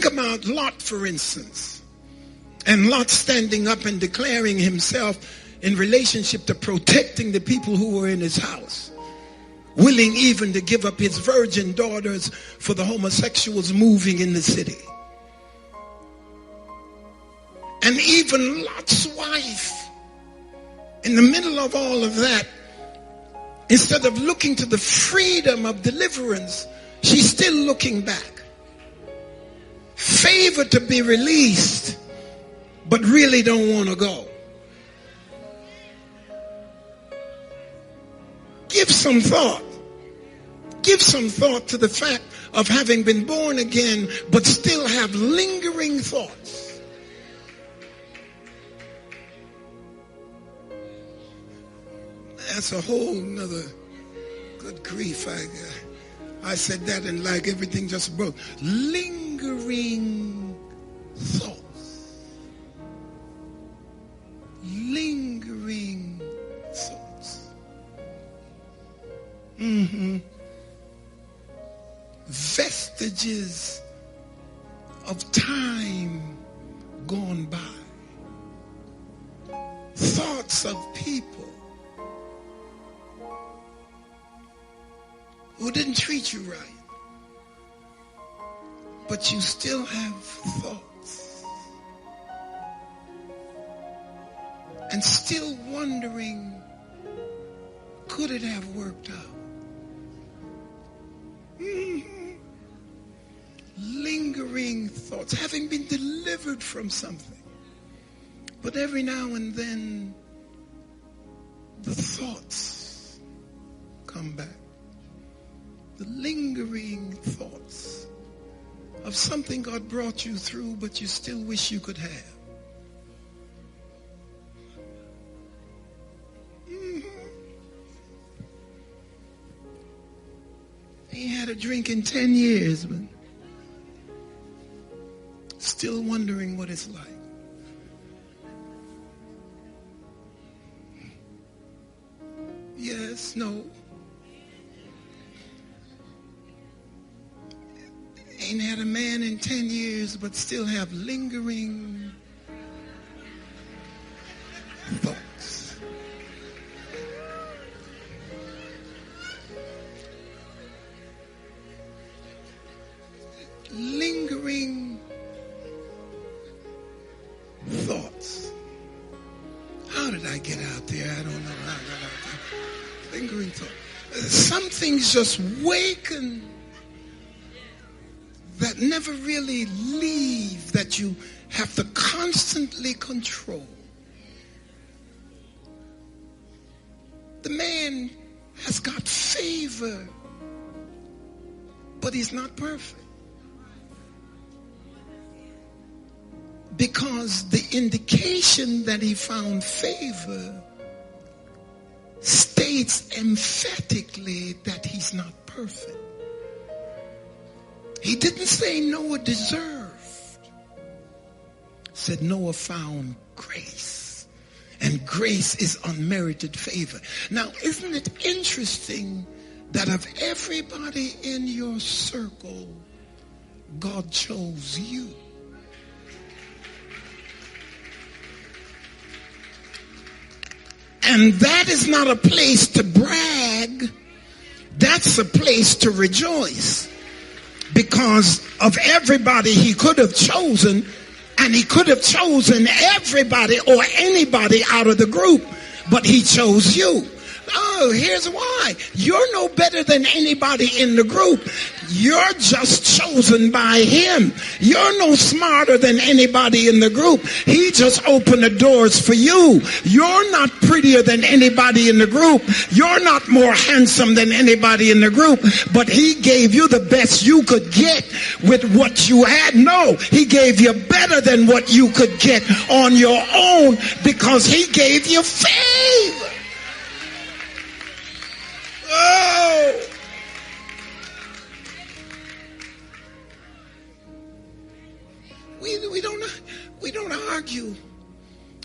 Think about Lot, for instance. And Lot standing up and declaring himself in relationship to protecting the people who were in his house. Willing even to give up his virgin daughters for the homosexuals moving in the city. And even Lot's wife, in the middle of all of that, instead of looking to the freedom of deliverance, she's still looking back. Favor to be released, but really don't want to go. Give some thought. Give some thought to the fact of having been born again, but still have lingering thoughts. That's a whole nother, good grief. I said that and like everything just broke. Lingering thoughts. Lingering thoughts. Vestiges of time gone by. Thoughts of people who didn't treat you right, but you still have thoughts, and still wondering, could it have worked out? Lingering thoughts, having been delivered from something, but every now and then the thoughts come back. The lingering thoughts of something God brought you through, but you still wish you could have. Ain't had a drink in 10 years, but still wondering what it's like. Yes, no. Ain't had a man in 10 years, but still have lingering thoughts. Lingering thoughts. How did I get out there? I don't know how I got out there. Lingering thoughts. Some things just waken that never really leave, that you have to constantly control. The man has got favor, but he's not perfect. Because the indication that he found favor states emphatically that he's not perfect. He didn't say Noah deserved. Said Noah found grace. And grace is unmerited favor. Now, isn't it interesting that of everybody in your circle, God chose you? And that is not a place to brag. That's a place to rejoice. Because of everybody he could have chosen, and he could have chosen everybody or anybody out of the group, but he chose you. Oh, here's why. You're no better than anybody in the group. You're just chosen by him. You're no smarter than anybody in the group. He just opened the doors for you. You're not prettier than anybody in the group. You're not more handsome than anybody in the group. But he gave you the best you could get with what you had. No, he gave you better than what you could get on your own because he gave you favor. Oh! We don't argue.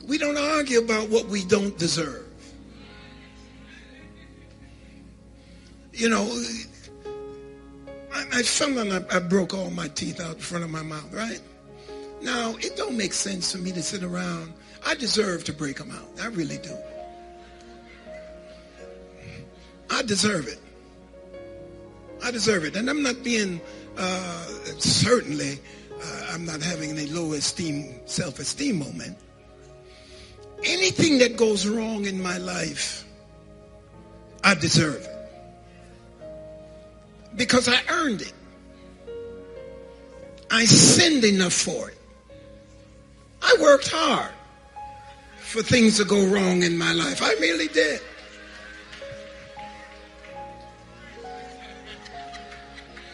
We don't argue about what we don't deserve. You know, I fell and I broke all my teeth out in front of my mouth, right? Now, it don't make sense for me to sit around. I deserve to break them out. I really do. I deserve it. I deserve it. And I'm not being, certainly, I'm not having any low esteem, self-esteem moment. Anything that goes wrong in my life, I deserve it. Because I earned it. I sinned enough for it. I worked hard for things to go wrong in my life. I really did.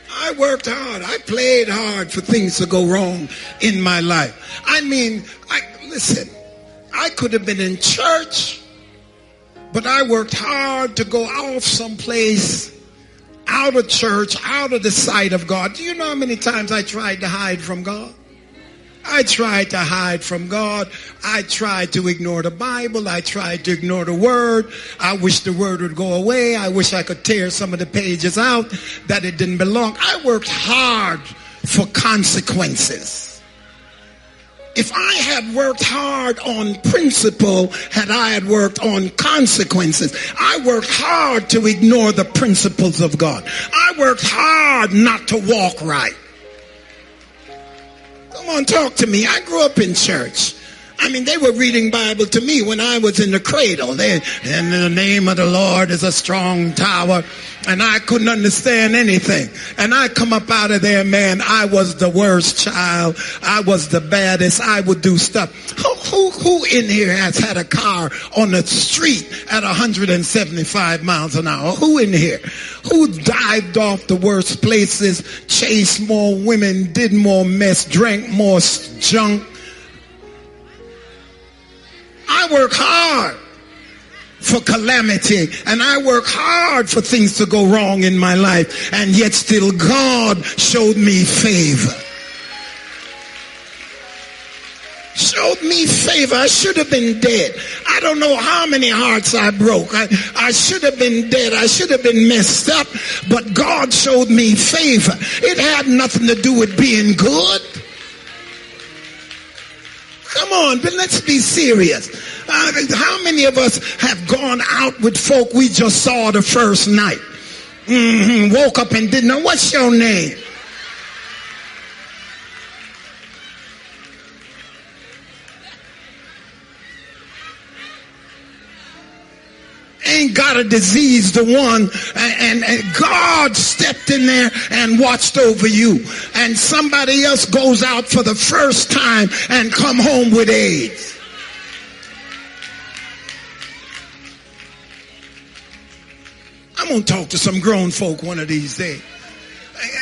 I worked hard. I played hard for things to go wrong in my life. I mean, listen, I could have been in church, but I worked hard to go off someplace, out of church, out of the sight of God. Do you know how many times I tried to hide from God? I tried to hide from God. I tried to ignore the Bible. I tried to ignore the Word. I wish the Word would go away. I wish I could tear some of the pages out that it didn't belong. I worked hard for consequences. If I had worked hard on principle, had I had worked on consequences, I worked hard to ignore the principles of God. I worked hard not to walk right. Come on, talk to me. I grew up in church. I mean, they were reading Bible to me when I was in the cradle. And the name of the Lord is a strong tower. And I couldn't understand anything. And I come up out of there, man, I was the worst child. I was the baddest. I would do stuff. Who in here has had a car on the street at 175 miles an hour? Who in here? Who dived off the worst places, chased more women, did more mess, drank more junk? I work hard for calamity, and I work hard for things to go wrong in my life, and yet still God showed me favor. Showed me favor. I should have been dead. I don't know how many hearts I broke. I should have been dead. I should have been messed up, but God showed me favor. It had nothing to do with being good. Come on, but let's be serious. How many of us have gone out with folk we just saw the first night? Woke up and didn't know, what's your name? Ain't got a disease, the one, and God stepped in there and watched over you. And somebody else goes out for the first time and come home with AIDS. I'm going to talk to some grown folk one of these days.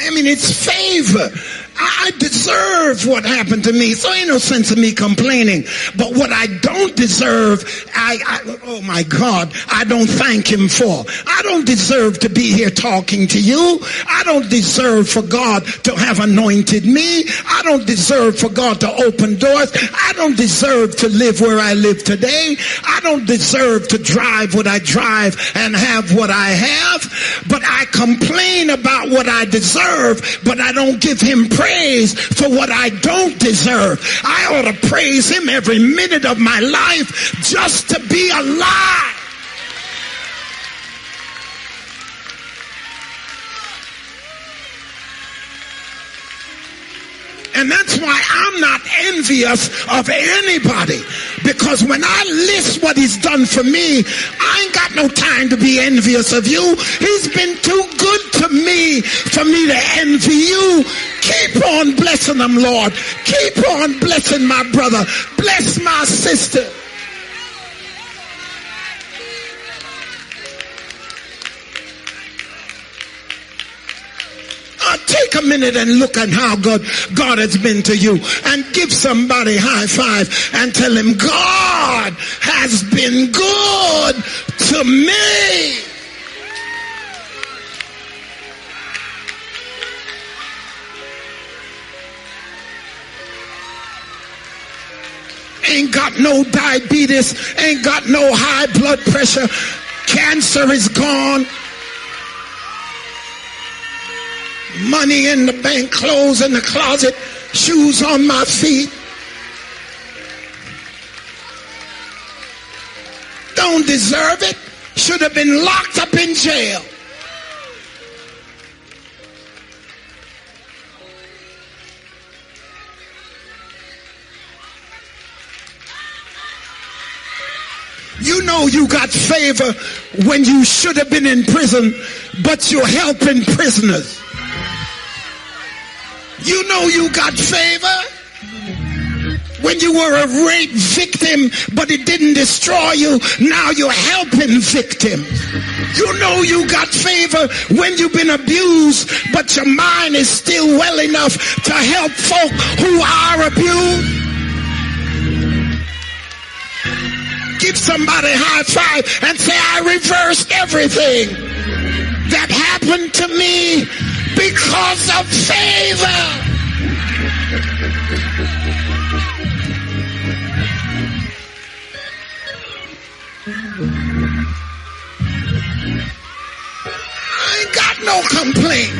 I mean, it's favor. I deserve what happened to me, so ain't no sense of me complaining. But what I don't deserve, oh my God, I don't thank him for. I don't deserve to be here talking to you. I don't deserve for God to have anointed me. I don't deserve for God to open doors. I don't deserve to live where I live today. I don't deserve to drive what I drive and have what I have. But I complain about what I deserve, but I don't give him praise for what I don't deserve. I ought to praise him every minute of my life just to be alive. And that's why I'm not envious of anybody. Because when I list what he's done for me, I ain't got no time to be envious of you. He's been too good to me for me to envy you. Keep on blessing them, Lord. Keep on blessing my brother. Bless my sister. Take a minute and look at how good God has been to you, and give somebody a high five and tell him, God has been good to me. Ain't got no diabetes, ain't got no high blood pressure, cancer is gone. money in the bank, clothes in the closet, shoes on my feet. Don't deserve it. Should have been locked up in jail. You know you got favor when you should have been in prison, but you're helping prisoners. You know you got favor when you were a rape victim, but it didn't destroy you. Now you're helping victims. You know you got favor when you've been abused, but your mind is still well enough to help folk who are abused. Give somebody a high five and say, I reversed everything that happened to me because of favor. I ain't got no complaint.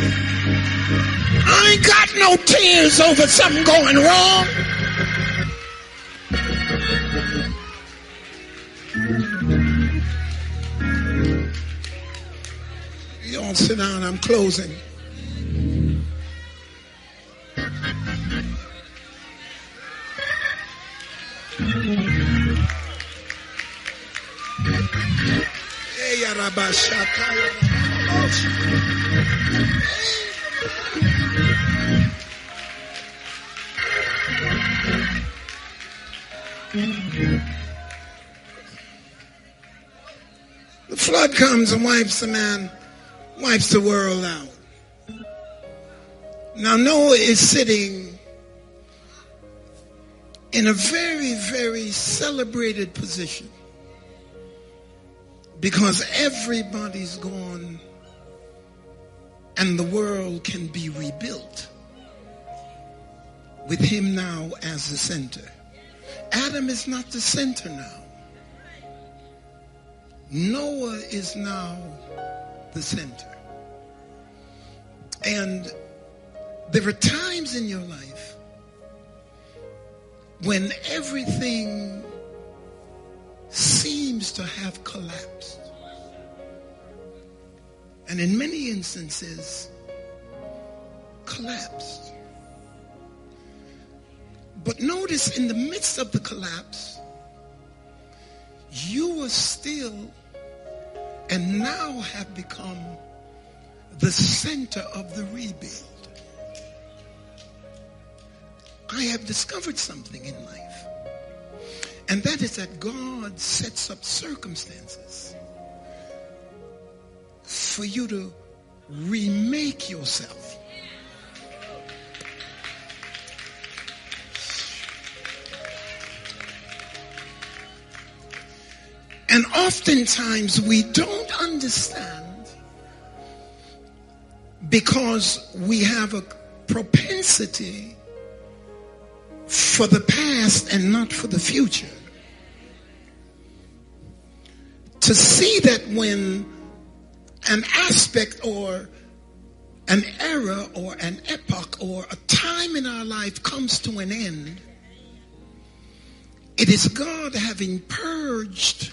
I ain't got no tears over something going wrong. You all sit down, I'm closing. The flood comes and wipes the world out. Now Noah is sitting in a very, very celebrated position because everybody's gone and the world can be rebuilt with him now as the center. Adam is not the center now. Noah is now the center. And there are times in your life when everything seems to have collapsed. And in many instances, collapsed. But notice in the midst of the collapse, you were still and now have become the center of the rebuild. I have discovered something in life, and that is that God sets up circumstances for you to remake yourself. And oftentimes we don't understand because we have a propensity for the past and not for the future. To see that when an aspect or an era or an epoch or a time in our life comes to an end, it is God having purged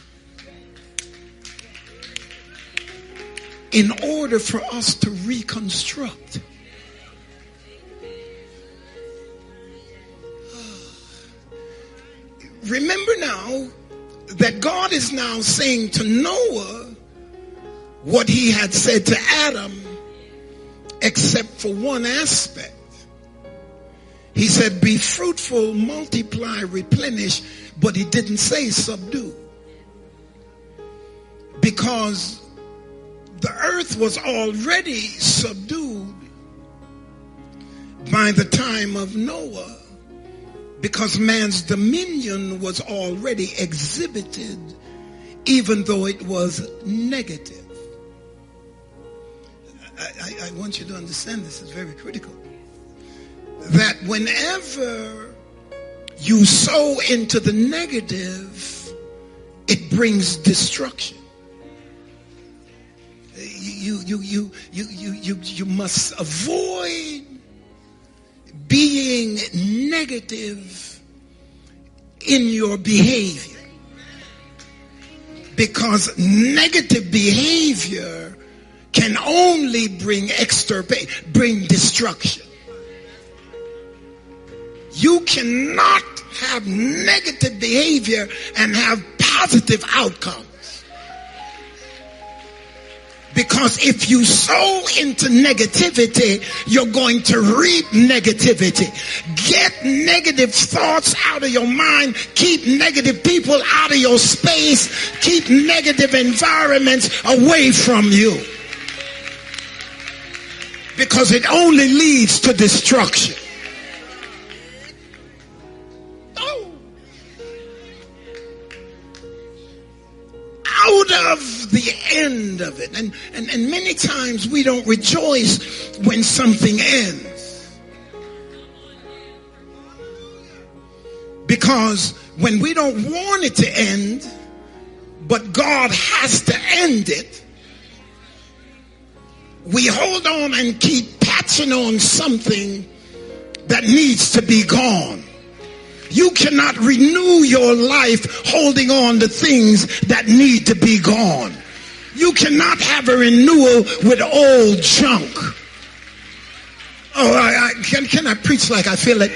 in order for us to reconstruct. Remember now that God is now saying to Noah what he had said to Adam, except for one aspect. He said, be fruitful, multiply, replenish, but he didn't say subdue. Because the earth was already subdued by the time of Noah, because man's dominion was already exhibited, even though it was negative. I want you to understand this is very critical. That whenever you sow into the negative, it brings destruction. you must avoid being negative in your behavior, because negative behavior can only bring bring destruction. You cannot have negative behavior and have positive outcomes. Because if you sow into negativity, you're going to reap negativity. Get negative thoughts out of your mind. Keep negative people out of your space. Keep negative environments away from you. Because it only leads to destruction. Out of the end of it. And many times we don't rejoice when something ends. Because when we don't want it to end, but God has to end it, we hold on and keep patching on something that needs to be gone. You cannot renew your life holding on to things that need to be gone. You cannot have a renewal with old junk. Oh, can I preach like I feel it?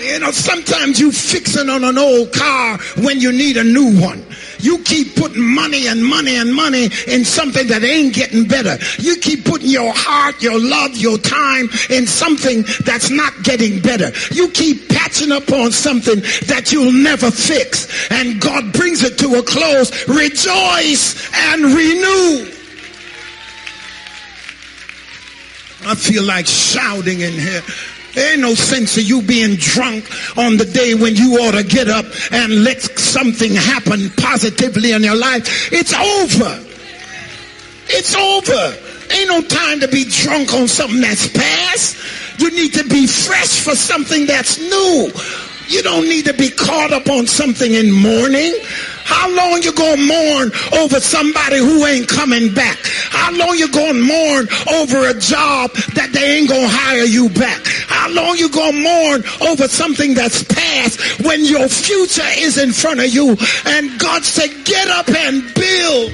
You know, sometimes you fixing on an old car when you need a new one. You keep putting money and money and money in something that ain't getting better. You keep putting your heart, your love, your time in something that's not getting better. You keep patching up on something that you'll never fix. And God brings it to a close. Rejoice and renew. I feel like shouting in here. There ain't no sense of you being drunk on the day when you ought to get up and let something happen positively in your life. It's over. It's over. Ain't no time to be drunk on something that's past. You need to be fresh for something that's new. You don't need to be caught up on something in mourning. How long you gonna mourn over somebody who ain't coming back? How long you gonna mourn over a job that they ain't gonna hire you back? How long you gonna mourn over something that's past when your future is in front of you? And God said, get up and build.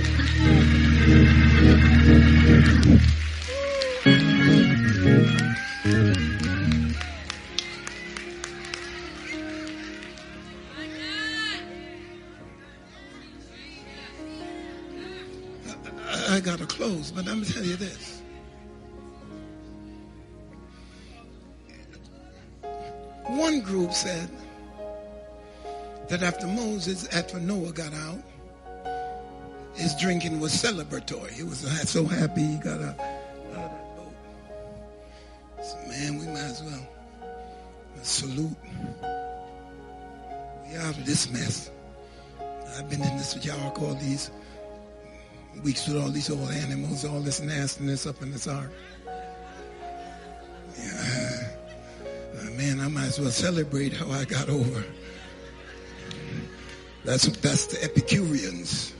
I gotta close, but I'm gonna tell you this. One group said that after Noah got out, his drinking was celebratory. He was so happy he got out of that boat. So, man, we might as well salute. We out of this mess. I've been in this ark all these weeks with all these old animals, all this nastiness up in this ark. Yeah. Man, I might as well celebrate how I got over. That's the Epicureans.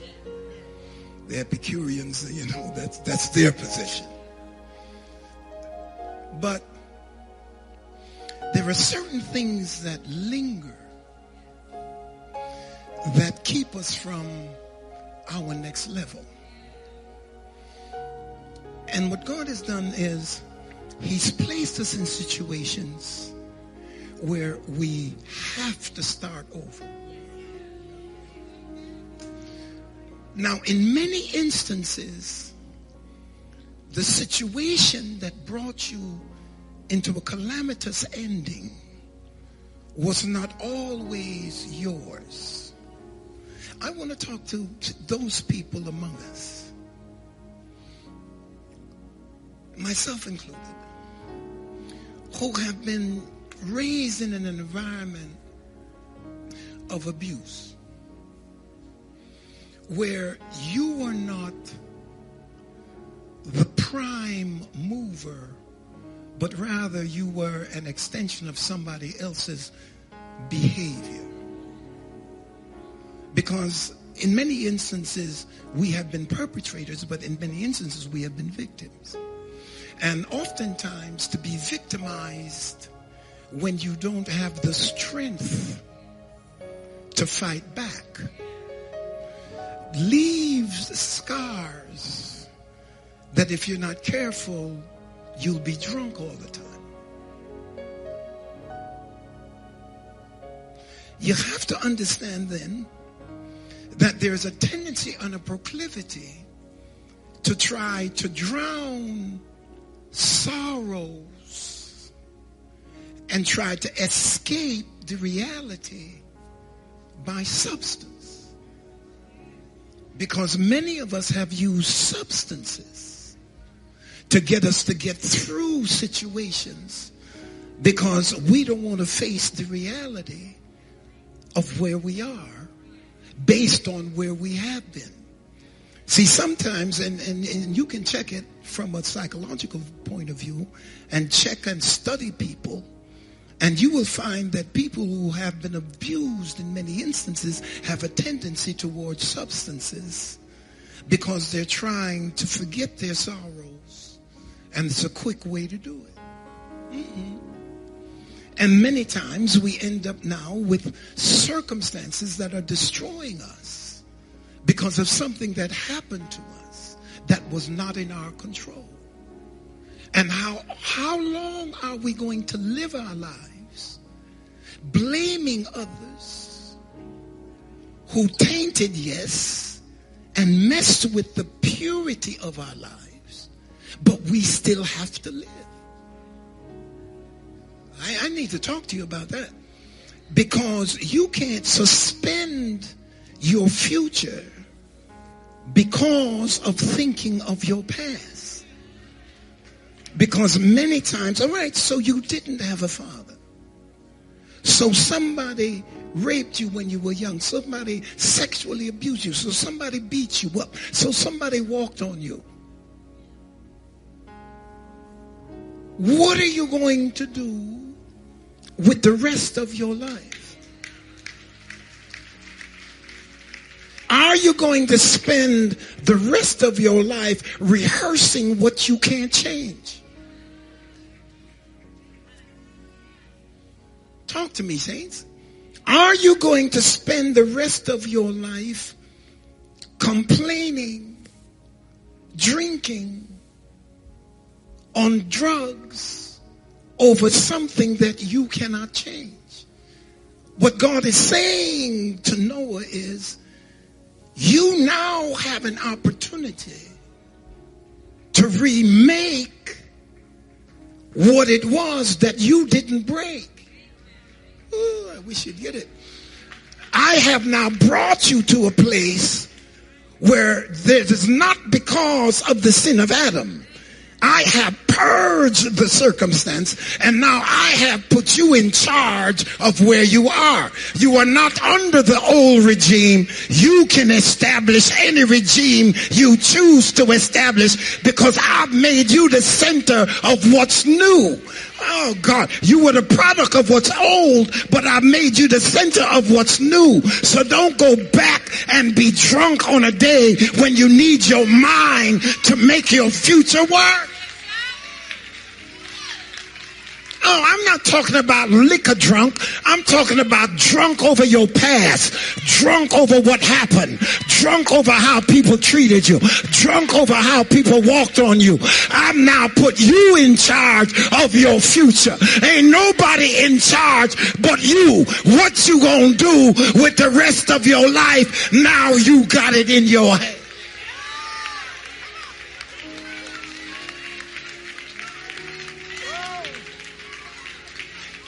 The Epicureans, you know, that's their position. But there are certain things that linger that keep us from our next level. And what God has done is He's placed us in situations where we have to start over. Now, in many instances, the situation that brought you into a calamitous ending was not always yours. I want to talk to those people among us, myself included, who have been raised in an environment of abuse, where you are not the prime mover, but rather you were an extension of somebody else's behavior. Because in many instances, we have been perpetrators, but in many instances, we have been victims. And oftentimes, to be victimized when you don't have the strength to fight back leaves scars that if you're not careful, you'll be drunk all the time. You have to understand then that there's a tendency and a proclivity to try to drown sorrows and try to escape the reality by substance. Because many of us have used substances to get us to get through situations because we don't want to face the reality of where we are based on where we have been. See, sometimes, and you can check it from a psychological point of view and check and study people, and you will find that people who have been abused in many instances have a tendency towards substances because they're trying to forget their sorrows, and it's a quick way to do it. Mm-hmm. And many times we end up now with circumstances that are destroying us because of something that happened to us that was not in our control. And how long are we going to live our lives blaming others who tainted, yes, and messed with the purity of our lives, but we still have to live? I need to talk to you about that, because you can't suspend your future because of thinking of your past. Because many times, all right, so you didn't have a father. So somebody raped you when you were young. Somebody sexually abused you. So somebody beat you up. So somebody walked on you. What are you going to do with the rest of your life? Are you going to spend the rest of your life rehearsing what you can't change? Talk to me, saints. Are you going to spend the rest of your life complaining, drinking, on drugs over something that you cannot change? What God is saying to Noah is, you now have an opportunity to remake what it was that you didn't break. Ooh, I wish you'd get it. I have now brought you to a place where this is not because of the sin of Adam. I have purged the circumstance, and now I have put you in charge of where you are. You are not under the old regime. You can establish any regime you choose to establish because I've made you the center of what's new. Oh God, you were the product of what's old, but I made you the center of what's new. So don't go back and be drunk on a day when you need your mind to make your future work. Oh, I'm not talking about liquor drunk. I'm talking about drunk over your past, drunk over what happened, drunk over how people treated you, drunk over how people walked on you. I've now put you in charge of your future. Ain't nobody in charge but you. What you gonna do with the rest of your life? Now you got it in your head.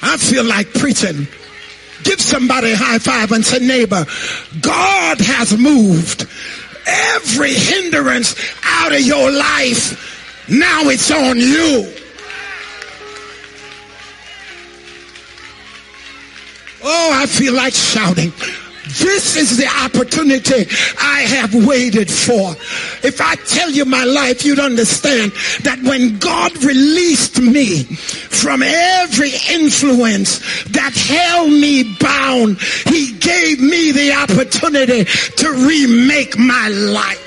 I feel like preaching. Give somebody a high five and say, neighbor, God has moved every hindrance out of your life. Now it's on you. Oh, I feel like shouting. This is the opportunity I have waited for. If I tell you my life, you'd understand that when God released me from every influence that held me bound, he gave me the opportunity to remake my life.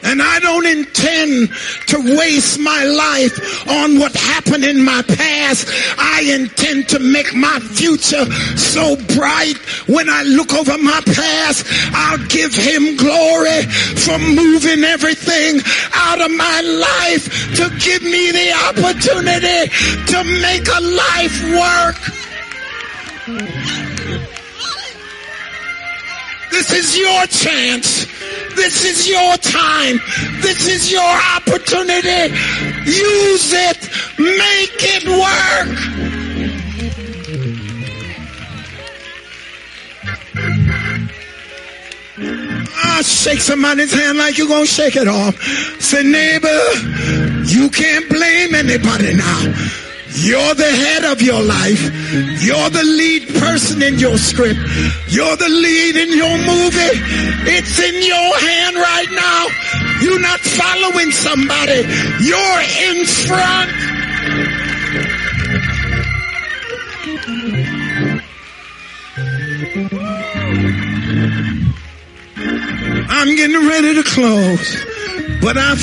And I don't intend to waste my life on what happened in my past. I intend to make my future so bright. When I look over my past, I'll give him glory for moving everything out of my life to give me the opportunity to make a life work. This is your chance. This is your time. This is your opportunity. Use it. Make it work. Shake somebody's hand like you're going to shake it off. Say, neighbor, you can't blame anybody now. You're the head of your life. You're the lead person in your script. You're the lead in your movie. It's in your hand right now. You're not following somebody. You're in front. I'm getting ready to close, but I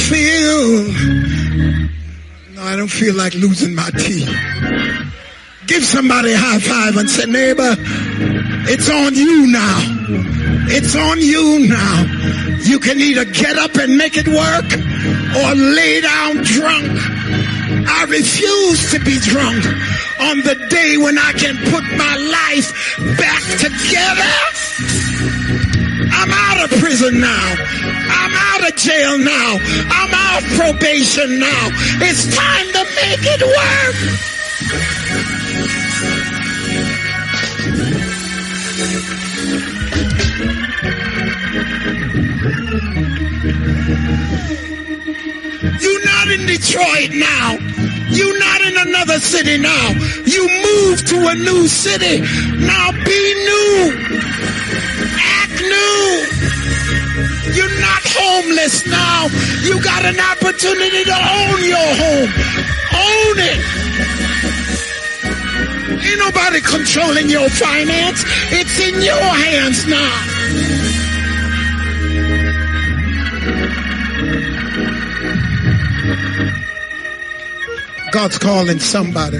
don't feel like losing my teeth. Give somebody a high five and say, neighbor, it's on you now. It's on you now. You can either get up and make it work or lay down drunk. I refuse to be drunk on the day when I can put my life back together. I'm out of prison now. I'm out of jail now. I'm out of probation now. It's time to make it work. You're not in Detroit now. You're not in another city now. You moved to a new city. Now be new. Act new. You're not homeless now. You got an opportunity to own your home. Own it. Ain't nobody controlling your finance. It's in your hands now. God's calling somebody.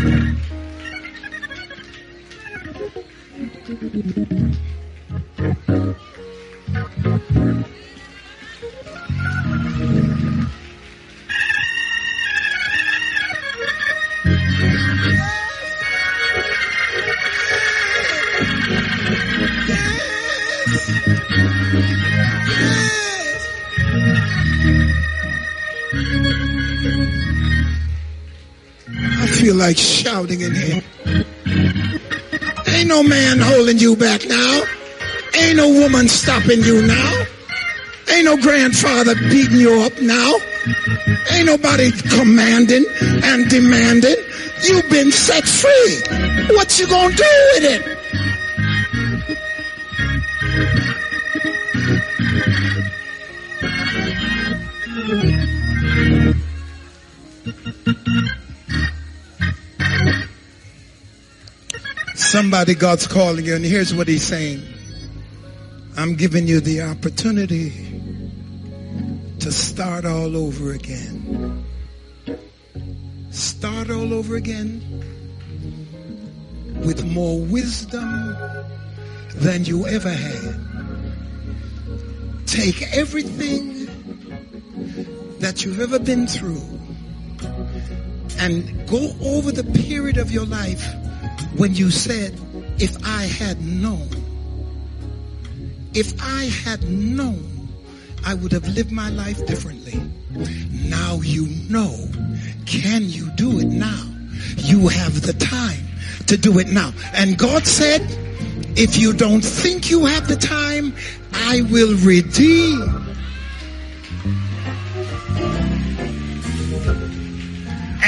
I feel like shouting in here. Ain't no man holding you back now. Ain't no woman stopping you now. Ain't no grandfather beating you up now. Ain't nobody commanding and demanding. You've been set free. What you gonna do with it? Somebody, God's calling you, and here's what he's saying. I'm giving you the opportunity to start all over again. Start all over again with more wisdom than you ever had. Take everything that you've ever been through and go over the period of your life when you said, if I had known, I would have lived my life differently. Now you know. Can you do it now? You have the time to do it now. And God said, if you don't think you have the time, I will redeem.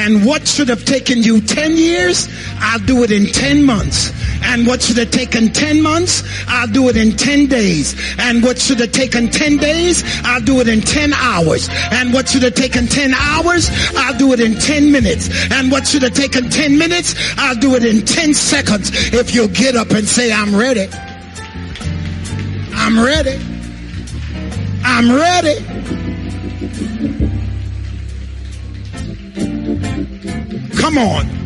And what should have taken you 10 years, I'll do it in 10 months. And what should have taken 10 months, I'll do it in 10 days. And what should have taken 10 days, I'll do it in 10 hours. And what should have taken 10 hours, I'll do it in 10 minutes. And what should have taken 10 minutes, I'll do it in 10 seconds. If you'll get up and say, I'm ready. I'm ready. I'm ready. Come on.